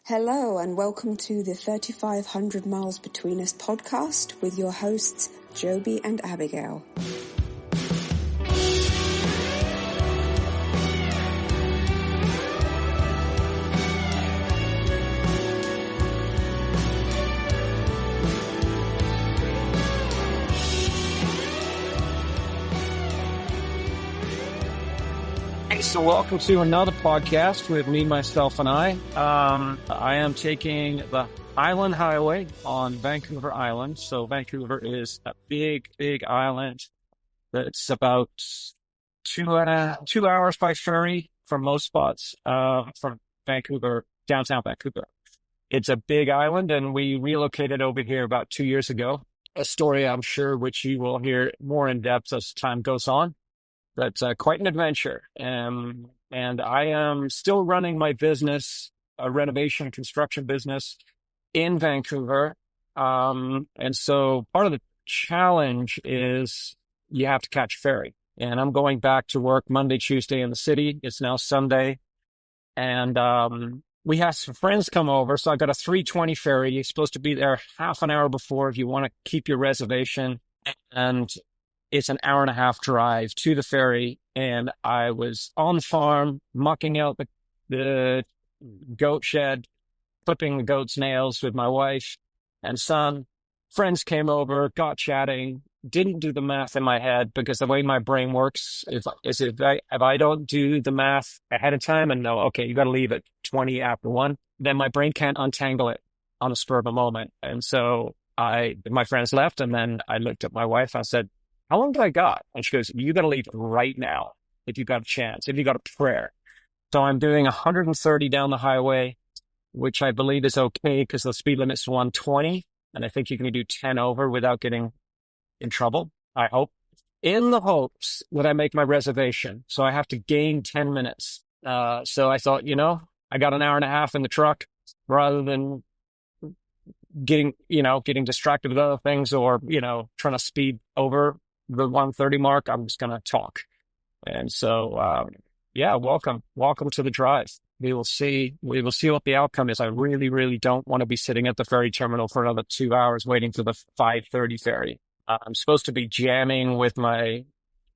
Hello and welcome to the 3,500 Miles Between Us podcast with your hosts Jobie and Abigail. So welcome to another podcast with me, myself, and I. I am taking the Island Highway on Vancouver Island. So Vancouver is a big, big island that's about 2 hours by ferry from most spots from Vancouver, downtown Vancouver. It's a big island, and we relocated over here about 2 years ago. A story, I'm sure, which you will hear more in depth as time goes on. That's quite an adventure. And I am still running my business, a renovation construction business in Vancouver. And so part of the challenge is you have to catch a ferry. And I'm going back to work Monday, Tuesday in the city. It's now Sunday. And we have some friends come over. So I got a 3:20 ferry. You're supposed to be there half an hour before if you want to keep your reservation. And it's an hour and a half drive to the ferry, and I was on the farm mucking out the goat shed, clipping the goat's nails with my wife and son. Friends came over, got chatting, didn't do the math in my head because the way my brain works is if I don't do the math ahead of time and know, okay, you got to leave at 20 after 1, then my brain can't untangle it on the spur of a moment. And so my friends left, and then I looked at my wife. I said, how long do I got? And she goes, you got to leave right now if you got a chance, if you got a prayer. So I'm doing 130 down the highway, which I believe is okay because the speed limit's 120. And I think you can do 10 over without getting in trouble, I hope, in the hopes that I make my reservation. So I have to gain 10 minutes. So I thought, I got an hour and a half in the truck rather than getting distracted with other things or, trying to speed over the 130 mark. I'm just going to talk. And so, welcome to the drive. We will see what the outcome is. I really, really don't want to be sitting at the ferry terminal for another 2 hours waiting for the 5:30 ferry. I'm supposed to be jamming with my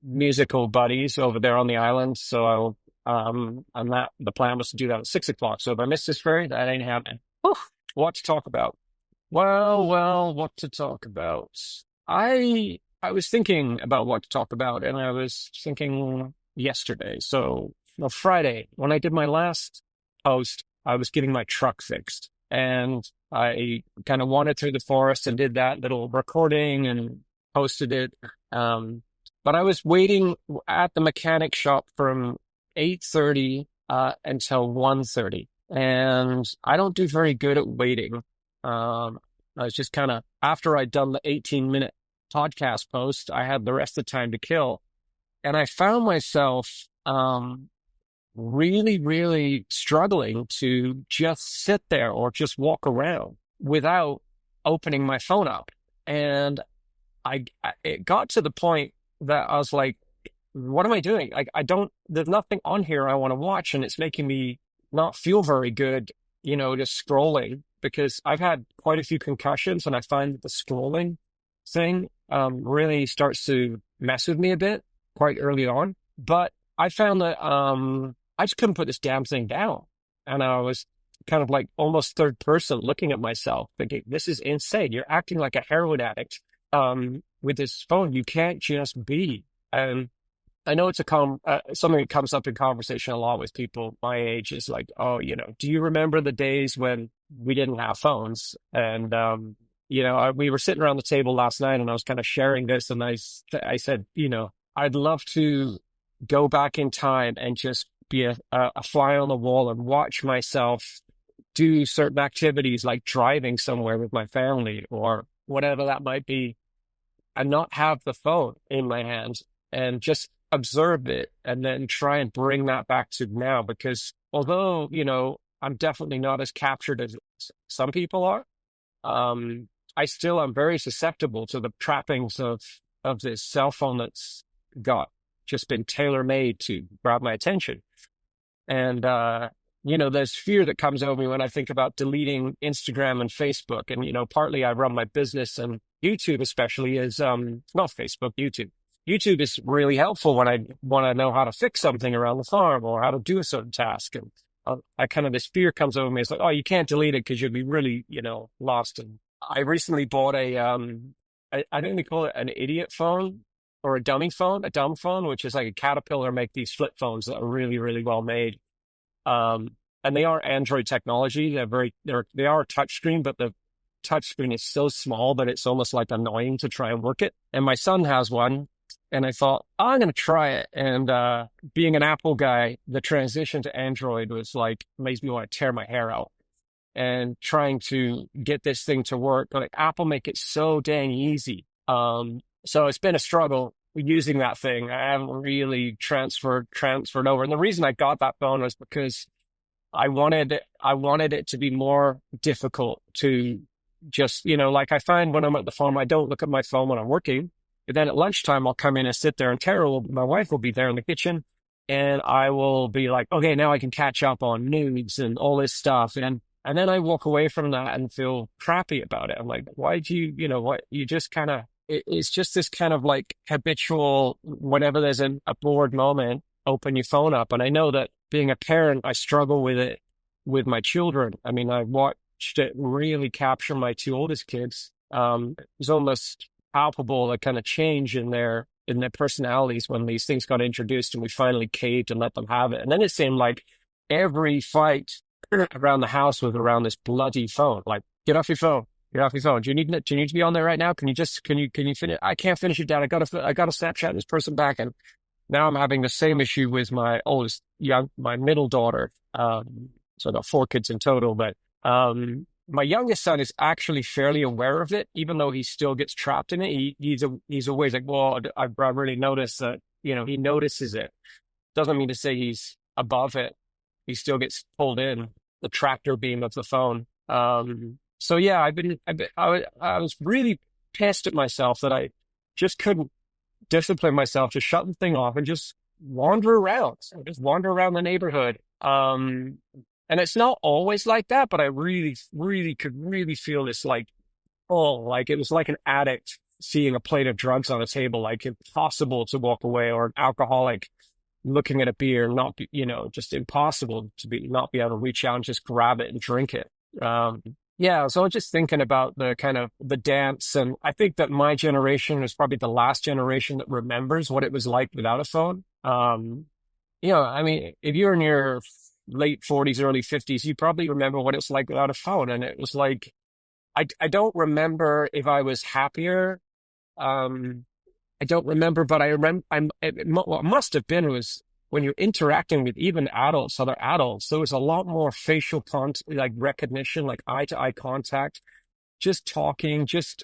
musical buddies over there on the island. So the plan was to do that at 6:00. So if I miss this ferry, that ain't happening. Whew, what to talk about? Well, what to talk about? I was thinking about what to talk about, and I was thinking yesterday. So, Friday, when I did my last post, I was getting my truck fixed, and I kind of wandered through the forest and did that little recording and posted it. But I was waiting at the mechanic shop from 8:30 until 1:30, and I don't do very good at waiting. I was just kind of, after I'd done the 18-minute podcast post, I had the rest of the time to kill. And I found myself really, really struggling to just sit there or just walk around without opening my phone up. And it got to the point that I was like, what am I doing? There's nothing on here I want to watch, and it's making me not feel very good, just scrolling, because I've had quite a few concussions, and I find that the scrolling thing really starts to mess with me a bit quite early on. But I found that I just couldn't put this damn thing down. And I was kind of like almost third person looking at myself thinking, this is insane. You're acting like a heroin addict with this phone. You can't just be. And I know it's something that comes up in conversation a lot with people my age is like, oh, do you remember the days when we didn't have phones? And, we were sitting around the table last night, and I was kind of sharing this, and I said, I'd love to go back in time and just be a fly on the wall and watch myself do certain activities like driving somewhere with my family or whatever that might be, and not have the phone in my hands and just observe it and then try and bring that back to now. Because although, I'm definitely not as captured as some people are, I still am very susceptible to the trappings of this cell phone that's got just been tailor-made to grab my attention. And there's fear that comes over me when I think about deleting Instagram and Facebook. And, partly I run my business, and YouTube especially is, not Facebook, YouTube. YouTube is really helpful when I want to know how to fix something around the farm or how to do a certain task. And I kind of, this fear comes over me. It's like, oh, you can't delete it because you'll be really, lost. And I recently bought I think they call it an idiot phone or a dumb phone, which is like a Caterpillar make these flip phones that are really, really well made. And they are Android technology. They are a touchscreen, but the touchscreen is so small that it's almost like annoying to try and work it. And my son has one, and I thought, oh, I'm going to try it. And being an Apple guy, the transition to Android was like, makes me want to tear my hair out. And trying to get this thing to work, like Apple make it so dang easy. So it's been a struggle using that thing. I haven't really transferred over. And the reason I got that phone was because I wanted it to be more difficult to just, like I find when I'm at the farm, I don't look at my phone when I'm working. But then at lunchtime, I'll come in and sit there, and my wife will be there in the kitchen, and I will be like, okay, now I can catch up on news and all this stuff. And then I walk away from that and feel crappy about it. I'm like, why do what you just kind of, it's just this kind of like habitual, whenever there's a bored moment, open your phone up. And I know that being a parent, I struggle with it with my children. I mean, I watched it really capture my two oldest kids. It was almost palpable, the kind of change in their personalities when these things got introduced and we finally caved and let them have it. And then it seemed like every fight around the house was around this bloody phone. Like, get off your phone. Get off your phone. Do you need to be on there right now? Can you finish? I can't finish it down. I gotta Snapchat this person back. And now I'm having the same issue with my my middle daughter. So I got four kids in total, but, my youngest son is actually fairly aware of it, even though he still gets trapped in it. He's always like, well, I really noticed that, he notices it. Doesn't mean to say he's above it. He still gets pulled in the tractor beam of the phone. So yeah, I was really pissed at myself that I just couldn't discipline myself to shut the thing off and just wander around. So just wander around the neighborhood. And it's not always like that, but I really, really could really feel this like, oh, like it was like an addict seeing a plate of drugs on a table, like impossible to walk away, or an alcoholic looking at a beer, not be, just impossible to not be able to reach out and just grab it and drink it. Yeah, so I was just thinking about the kind of the dance, and I think that my generation is probably the last generation that remembers what it was like without a phone. I mean, if you're in your late 40s, early 50s, you probably remember what it's like without a phone, and it was like I don't remember if I was happier. I don't remember, but I remember what must have been was when you're interacting with even other adults, there was a lot more facial like recognition, like eye to eye contact, just talking, just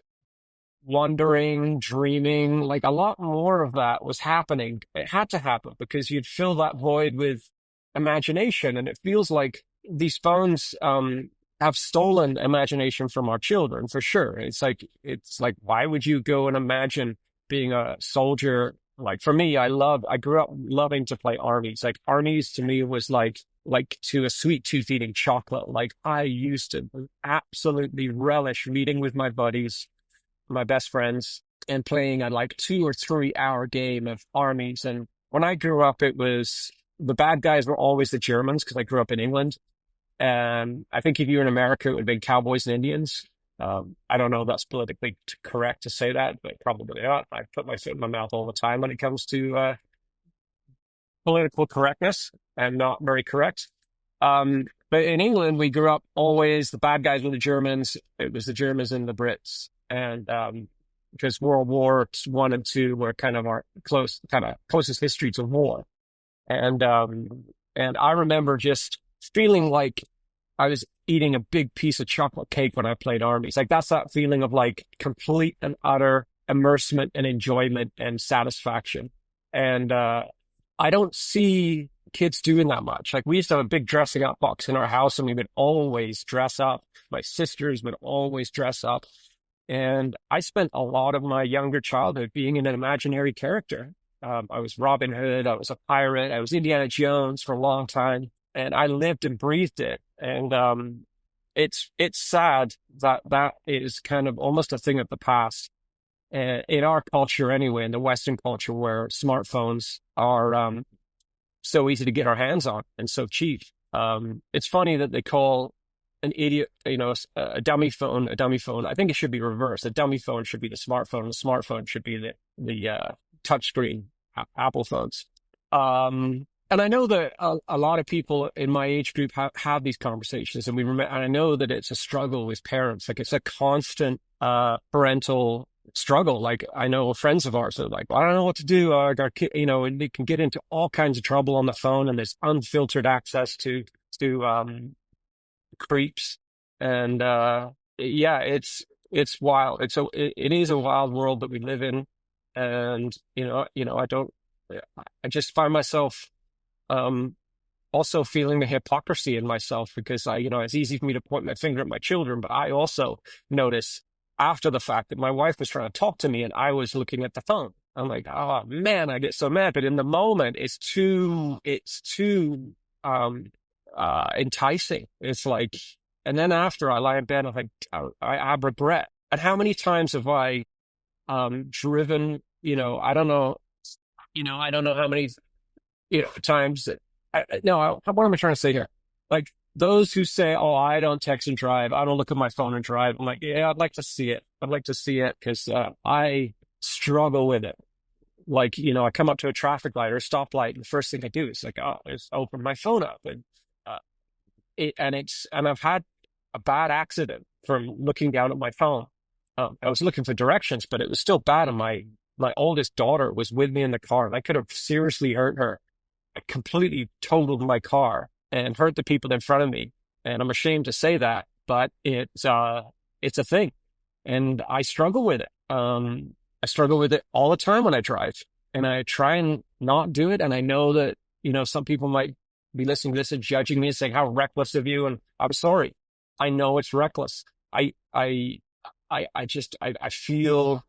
wondering, dreaming, like a lot more of that was happening. It had to happen because you'd fill that void with imagination. And it feels like these phones, have stolen imagination from our children for sure. It's like, why would you go and imagine being a soldier? Like for me, I grew up loving to play armies. Like armies to me was like to a sweet tooth eating chocolate. Like I used to absolutely relish meeting with my buddies, my best friends, and playing a like 2 or 3 hour game of armies. And when I grew up, it was the bad guys were always the Germans because I grew up in England. And I think if you're in America, it would have been cowboys and Indians. I don't know if that's politically correct to say that, but probably not. I put my foot in my mouth all the time when it comes to political correctness and not very correct. But in England, we grew up always the bad guys were the Germans. It was the Germans and the Brits. And because World War One and Two were kind of our closest history to war. And I remember just feeling like I was eating a big piece of chocolate cake when I played armies. Like that's that feeling of like complete and utter immersement and enjoyment and satisfaction. And I don't see kids doing that much. Like we used to have a big dressing up box in our house and we would always dress up. My sisters would always dress up. And I spent a lot of my younger childhood being an imaginary character. I was Robin Hood. I was a pirate. I was Indiana Jones for a long time. and I lived and breathed it. And it's sad that that is kind of almost a thing of the past in our culture anyway, in the Western culture where smartphones are so easy to get our hands on and so cheap. It's funny that they call an idiot, a dummy phone, a dummy phone. I think it should be reversed. A dummy phone should be the smartphone. The smartphone should be the touchscreen Apple phones. And I know that a lot of people in my age group have these conversations, and and I know that it's a struggle with parents. Like it's a constant parental struggle. Like I know friends of ours are like, well, I don't know what to do. I got, and they can get into all kinds of trouble on the phone, and there's unfiltered access to creeps, and yeah, it's wild. It is a wild world that we live in, and I just find myself um also feeling the hypocrisy in myself because it's easy for me to point my finger at my children, but I also notice after the fact that my wife was trying to talk to me and I was looking at the phone. I'm like, oh man, I get so mad. But in the moment, it's too enticing. It's like, and then after I lie in bed, I'm like, I have regret. And how many times have I driven, I don't know how many times that what am I trying to say here? Like those who say, "Oh, I don't text and drive. I don't look at my phone and drive." I'm like, yeah, I'd like to see it. I'd like to see it because I struggle with it. Like, I come up to a traffic light or a stoplight, and the first thing I do is like, oh, is open my phone up, and uh, and I've had a bad accident from looking down at my phone. I was looking for directions, but it was still bad, and my oldest daughter was with me in the car, and I could have seriously hurt her. I completely totaled my car and hurt the people in front of me. And I'm ashamed to say that, but it's a thing. And I struggle with it. I struggle with it all the time when I drive. And I try and not do it. And I know that, some people might be listening to this and judging me and saying, how reckless of you. And I'm sorry. I know it's reckless. I feel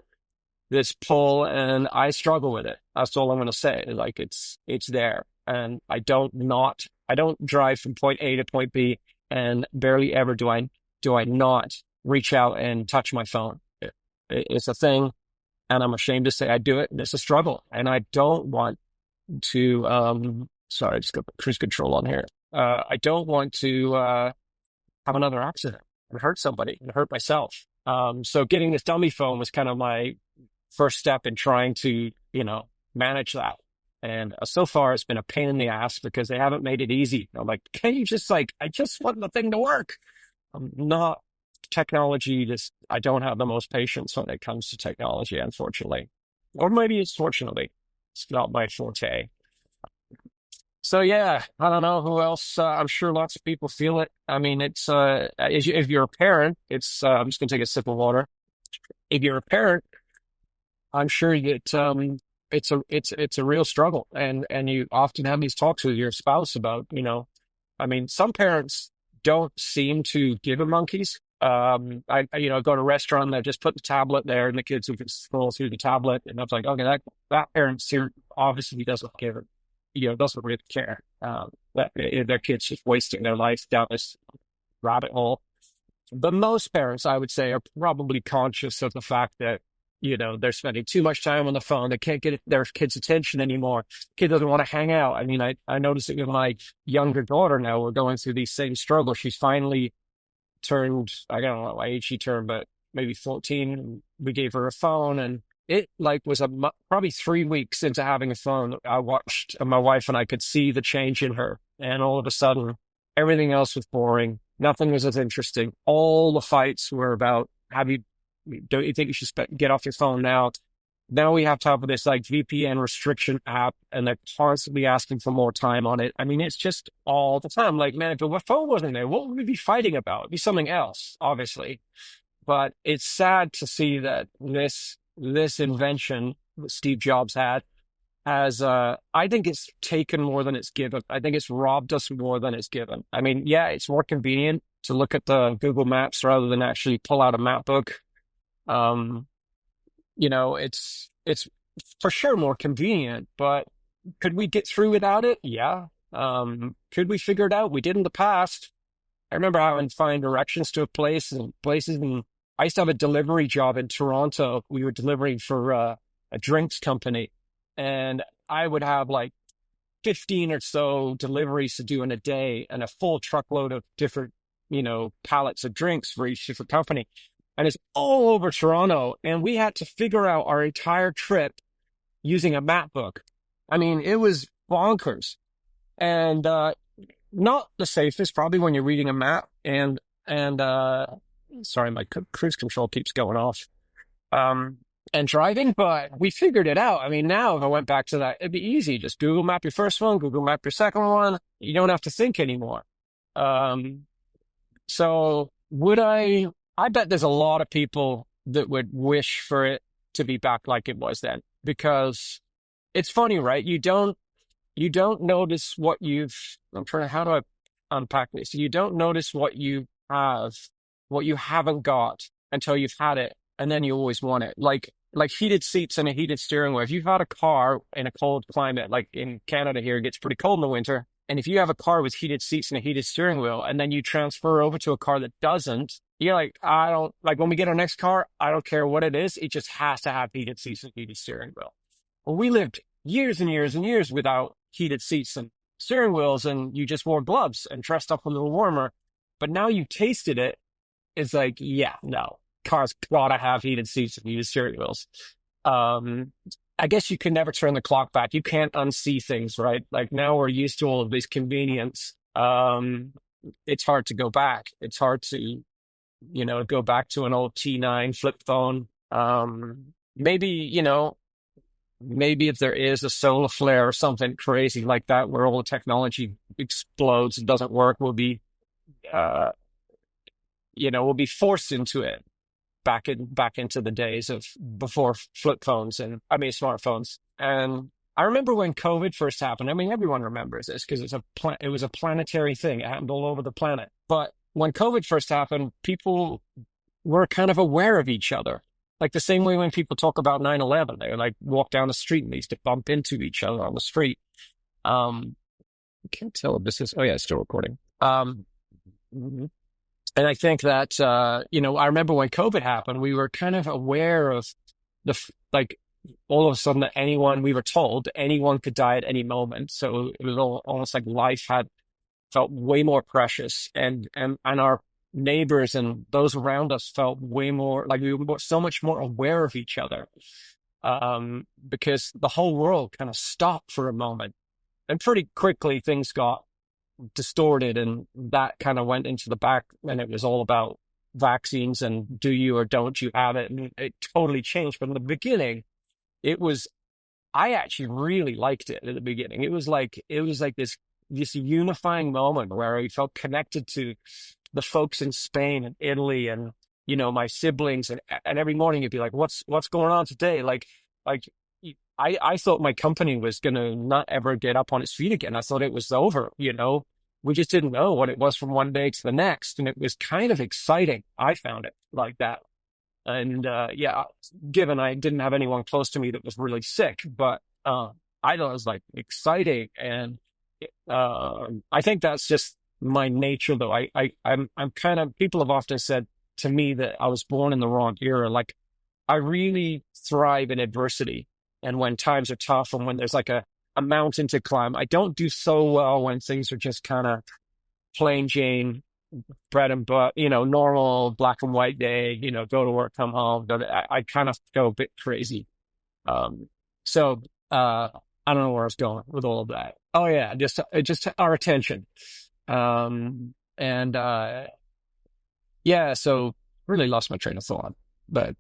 this pull and I struggle with it. That's all I'm going to say. Like it's there. And I don't drive from point A to point B, and barely ever do I not reach out and touch my phone. It's a thing, and I'm ashamed to say I do it, and it's a struggle. And I don't want to, sorry, I just got cruise control on here. I don't want to, have another accident and hurt somebody and hurt myself. So getting this dummy phone was kind of my first step in trying to, manage that. And so far, it's been a pain in the ass because they haven't made it easy. I'm like, can you just I just want the thing to work. I'm not technology. I don't have the most patience when it comes to technology, unfortunately. Or maybe it's fortunately. It's not my forte. So yeah, I don't know who else. I'm sure lots of people feel it. I mean, if you're a parent, I'm just gonna take a sip of water. If you're a parent, I'm sure that it's a real struggle, and you often have these talks with your spouse about, I mean, some parents don't seem to give a monkeys. I go to a restaurant and I just put the tablet there and the kids will just scroll through the tablet, and I was like, okay, that parent here obviously doesn't give it, doesn't really care. That their kid's just wasting their life down this rabbit hole. But most parents, I would say, are probably conscious of the fact that, they're spending too much time on the phone. They can't get their kids' attention anymore. Kid doesn't want to hang out. I mean, I noticed it with my younger daughter now. We're going through these same struggles. She's finally turned, I don't know what age she turned, but maybe 14. We gave her a phone, and it was probably 3 weeks into having a phone. I watched, and my wife and I could see the change in her. And all of a sudden, everything else was boring. Nothing was as interesting. All the fights were about, don't you think you should get off your phone now? Now we have to have this VPN restriction app, and they're constantly asking for more time on it. I mean, it's just all the time. Like, man, if the phone wasn't there, what would we be fighting about? It'd be something else, obviously. But it's sad to see that this invention that Steve Jobs had has, I think it's taken more than it's given. I think it's robbed us more than it's given. I mean, yeah, it's more convenient to look at the Google Maps rather than actually pull out a map book. Um, it's for sure more convenient, but could we get through without it? Yeah. Could we figure it out? We did in the past. I remember having to find directions to a place and places, and I used to have a delivery job in Toronto. We were delivering for a drinks company, and I would have like 15 or so deliveries to do in a day and a full truckload of different, pallets of drinks for each different company. And it's all over Toronto. And we had to figure out our entire trip using a map book. I mean, it was bonkers and, not the safest, probably when you're reading a map and sorry, my cruise control keeps going off. Um, and driving, but we figured it out. I mean, now if I went back to that, it'd be easy. Just Google Map your first one, Google Map your second one. You don't have to think anymore. Um, so would I bet there's a lot of people that would wish for it to be back like it was then, because it's funny, right? You don't notice what I'm trying to, how do I unpack this? You don't notice what you haven't got until you've had it, and then you always want it. Like heated seats and a heated steering wheel. If you've had a car in a cold climate, like in Canada here, it gets pretty cold in the winter. And if you have a car with heated seats and a heated steering wheel, and then you transfer over to a car that doesn't, you're like, I don't, like when we get our next car, I don't care what it is. It just has to have heated seats and heated steering wheel. Well, we lived years and years and years without heated seats and steering wheels, and you just wore gloves and dressed up a little warmer. But now you tasted it. It's like, yeah, no, cars gotta have heated seats and heated steering wheels. Um, I guess you can never turn the clock back. You can't unsee things, right? Like now we're used to all of these convenience. It's hard to go back. It's hard to, go back to an old T9 flip phone. Maybe, maybe if there is a solar flare or something crazy like that where all the technology explodes and doesn't work, uh, we'll be forced into it back into the days of before flip phones and I mean smartphones. And I remember when COVID first happened. I mean, everyone remembers this because it was a planetary thing. It happened all over the planet. But when COVID first happened, people were kind of aware of each other. Like the same way when people talk about 9/11, they would like walk down the street and they used to bump into each other on the street. I can't tell if this is, oh yeah, it's still recording. And I think that, I remember when COVID happened, we were kind of aware of like all of a sudden that we were told anyone could die at any moment. So it was almost like life had felt way more precious and our neighbors and those around us felt way more like we were so much more aware of each other. Because the whole world kind of stopped for a moment and pretty quickly things got distorted and that kind of went into the back and it was all about vaccines and do you or don't you have it, and it totally changed. But in the beginning it was I actually really liked it at the beginning. It was like this unifying moment where I felt connected to the folks in Spain and Italy and my siblings, and every morning it'd be like what's going on today, like I thought my company was going to not ever get up on its feet again. I thought it was over. We just didn't know what it was from one day to the next. And it was kind of exciting. I found it like that. And, yeah, given I didn't have anyone close to me that was really sick, but, I thought it was like exciting. And, I think that's just my nature though. I'm kind of, people have often said to me that I was born in the wrong era. Like I really thrive in adversity. And when times are tough and when there's like a mountain to climb, I don't do so well when things are just kind of plain Jane, bread and butter, normal black and white day, go to work, come home. I kind of go a bit crazy. Um, so, I don't know where I was going with all of that. Oh yeah, just our attention. And, yeah, so really lost my train of thought, but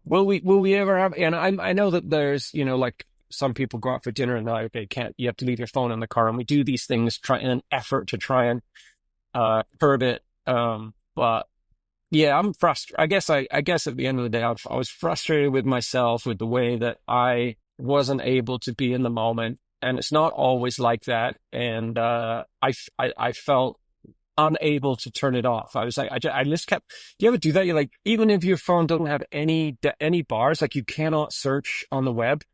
will we ever have, and I know that there's, like some people go out for dinner and they're like, okay, you have to leave your phone in the car. And we do these things in an effort to try and, curb it. But yeah, I'm frustrated. I guess at the end of the day, I was frustrated with myself with the way that I wasn't able to be in the moment. And it's not always like that. And, I felt unable to turn it off. I was like, I just kept, do you ever do that? You're like, even if your phone doesn't have any bars, like you cannot search on the web.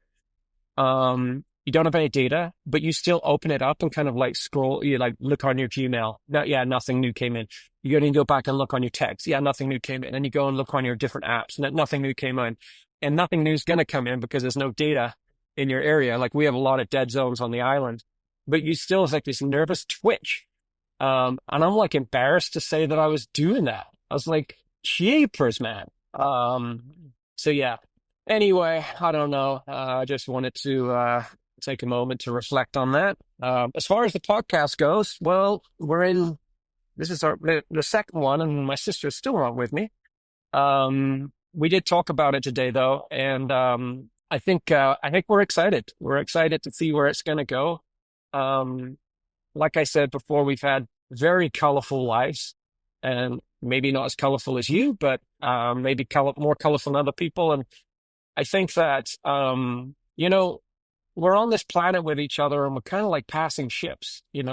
you don't have any data, but you still open it up and kind of like scroll, you like look on your Gmail. No, yeah, nothing new came in. You're going to go back and look on your text. Yeah, nothing new came in. And you go and look on your different apps and nothing new came in. And nothing new is going to come in because there's no data in your area. Like we have a lot of dead zones on the island, but you still have like this nervous twitch. And I'm like embarrassed to say that I was doing that. I was like, jeepers, man. So yeah. Anyway, I don't know. I just wanted to take a moment to reflect on that. As far as the podcast goes, well, this is the second one, and my sister's still not with me. We did talk about it today, though, and I think we're excited. We're excited to see where it's going to go. Um, like I said before, we've had very colorful lives, and maybe not as colorful as you, but maybe more colorful than other people. And I think that we're on this planet with each other, and we're kind of like passing ships. Even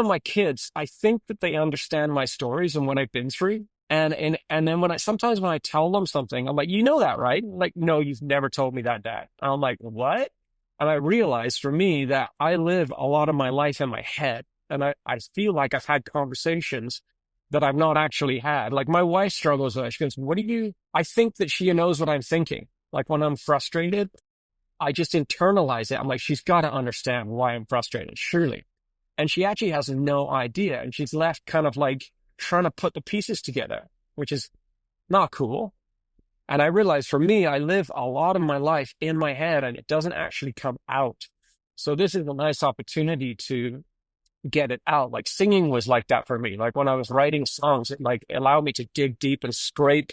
my kids, I think that they understand my stories and what I've been through. And then sometimes when I tell them something, I'm like, you know that, right? Like, no, you've never told me that, Dad. And I'm like, what? And I realized for me that I live a lot of my life in my head. And I feel like I've had conversations that I've not actually had. Like my wife struggles with it. She goes, I think that she knows what I'm thinking. Like when I'm frustrated, I just internalize it. I'm like, she's got to understand why I'm frustrated, surely. And she actually has no idea. And she's left kind of like trying to put the pieces together, which is not cool. And I realized for me, I live a lot of my life in my head and it doesn't actually come out. So this is a nice opportunity to get it out. Like singing was like that for me. Like when I was writing songs, it like allowed me to dig deep and scrape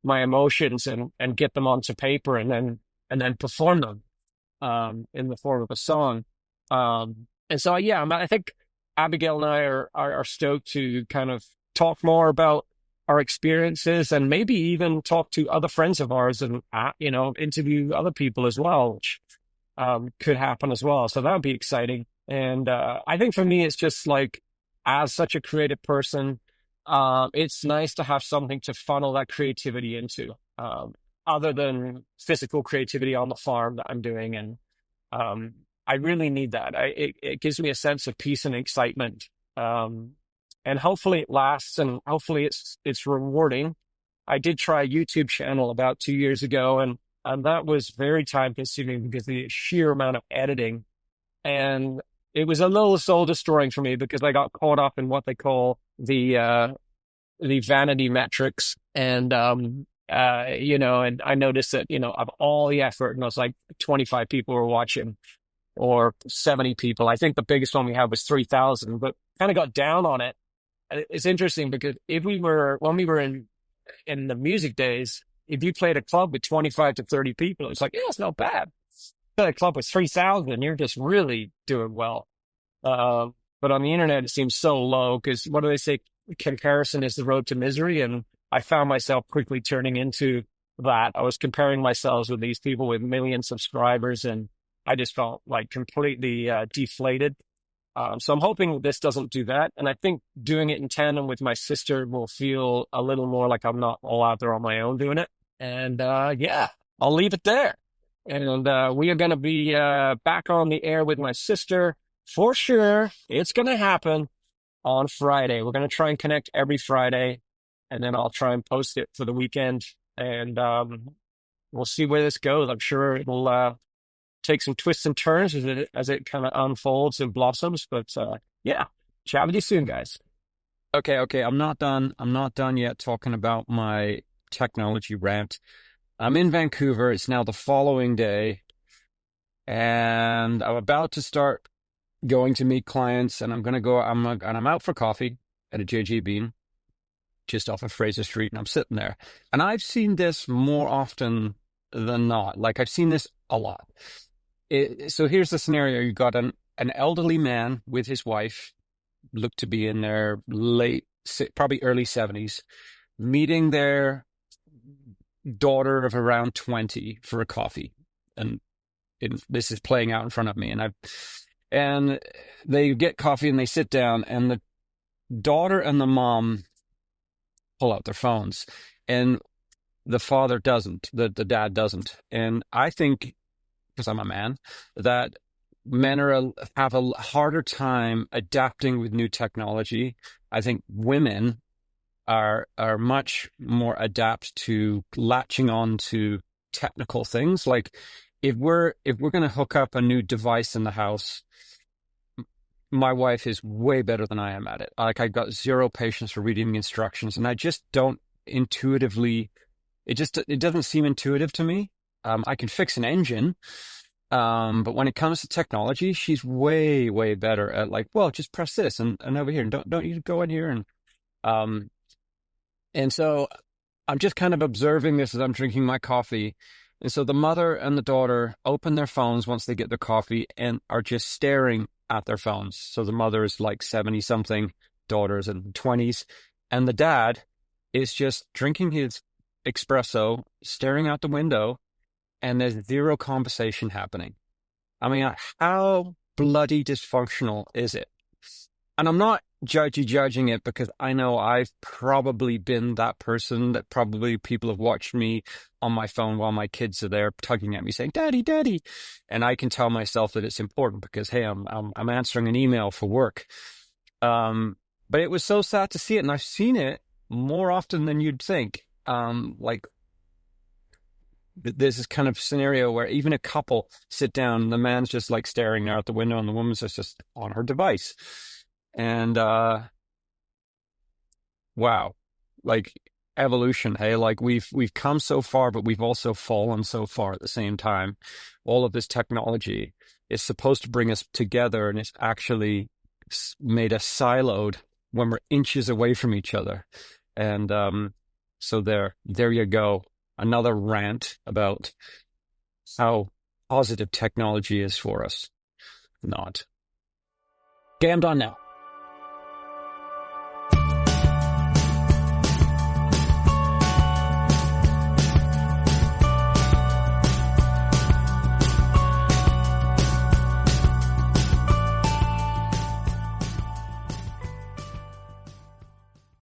my emotions and get them onto paper and then perform them in the form of a song. And so yeah, I think Abigail and I are stoked to kind of talk more about our experiences and maybe even talk to other friends of ours and interview other people as well, which could happen as well. So that would be exciting. And I think for me, it's just like, as such a creative person, it's nice to have something to funnel that creativity into, other than physical creativity on the farm that I'm doing. And I really need that. It gives me a sense of peace and excitement. And hopefully it lasts and hopefully it's rewarding. I did try a YouTube channel about 2 years ago and that was very time consuming because of the sheer amount of editing. And it was a little soul destroying for me because I got caught up in what they call the vanity metrics. And, and I noticed that, of all the effort, and I was like 25 people were watching or 70 people. I think the biggest one we had was 3,000, but kind of got down on it. And it's interesting because when we were in the music days, if you played a club with 25 to 30 people, it's like, yeah, it's not bad. Play a club with 3,000, you're just really doing well. But on the internet, it seems so low because what do they say? Comparison is the road to misery. And I found myself quickly turning into that. I was comparing myself with these people with million subscribers and I just felt like completely deflated. So I'm hoping this doesn't do that. And I think doing it in tandem with my sister will feel a little more like I'm not all out there on my own doing it. And yeah, I'll leave it there. And we are going to be back on the air with my sister for sure. It's going to happen on Friday. We're going to try and connect every Friday. And then I'll try and post it for the weekend. And we'll see where this goes. I'm sure it'll take some twists and turns as it kind of unfolds and blossoms. But yeah, chat with you soon, guys. Okay. I'm not done. I'm not done yet talking about my technology rant. I'm in Vancouver. It's now the following day, and I'm about to start going to meet clients. And I'm out for coffee at a JG Bean just off of Fraser Street, and I'm sitting there. And I've seen this more often than not. Like I've seen this a lot. So here's the scenario. You got an elderly man with his wife, look to be in their probably early 70s, meeting their daughter of around 20 for a coffee. And this is playing out in front of me. And they get coffee and they sit down and the daughter and the mom pull out their phones and the father doesn't, the dad doesn't. And I think because I'm a man, that men have a harder time adapting with new technology. I think women are much more adept to latching on to technical things. Like if we're going to hook up a new device in the house, my wife is way better than I am at it. Like I've got zero patience for reading instructions, and I just don't intuitively. It doesn't seem intuitive to me. I can fix an engine, but when it comes to technology, she's way, way better at like, well, just press this and over here, and don't you go in here um and so I'm just kind of observing this as I'm drinking my coffee. And so the mother and the daughter open their phones once they get their coffee and are just staring at their phones. So the mother is like 70 something, daughter's in the 20s, and the dad is just drinking his espresso, staring out the window, and there's zero conversation happening. I mean, how bloody dysfunctional is it? And I'm not judging it because I know I've probably been that person that probably people have watched me on my phone while my kids are there tugging at me saying, "Daddy, Daddy." And I can tell myself that it's important because, hey, I'm answering an email for work. But it was so sad to see it. And I've seen it more often than you'd think. Like there's this kind of scenario where even a couple sit down and the man's just like staring there out the window and the woman's just on her device. And wow, like evolution, hey, like we've come so far, but we've also fallen so far at the same time. All of this technology is supposed to bring us together, and it's actually made us siloed when we're inches away from each other. And so there you go. Another rant about how positive technology is for us. Not. Okay, I'm done now.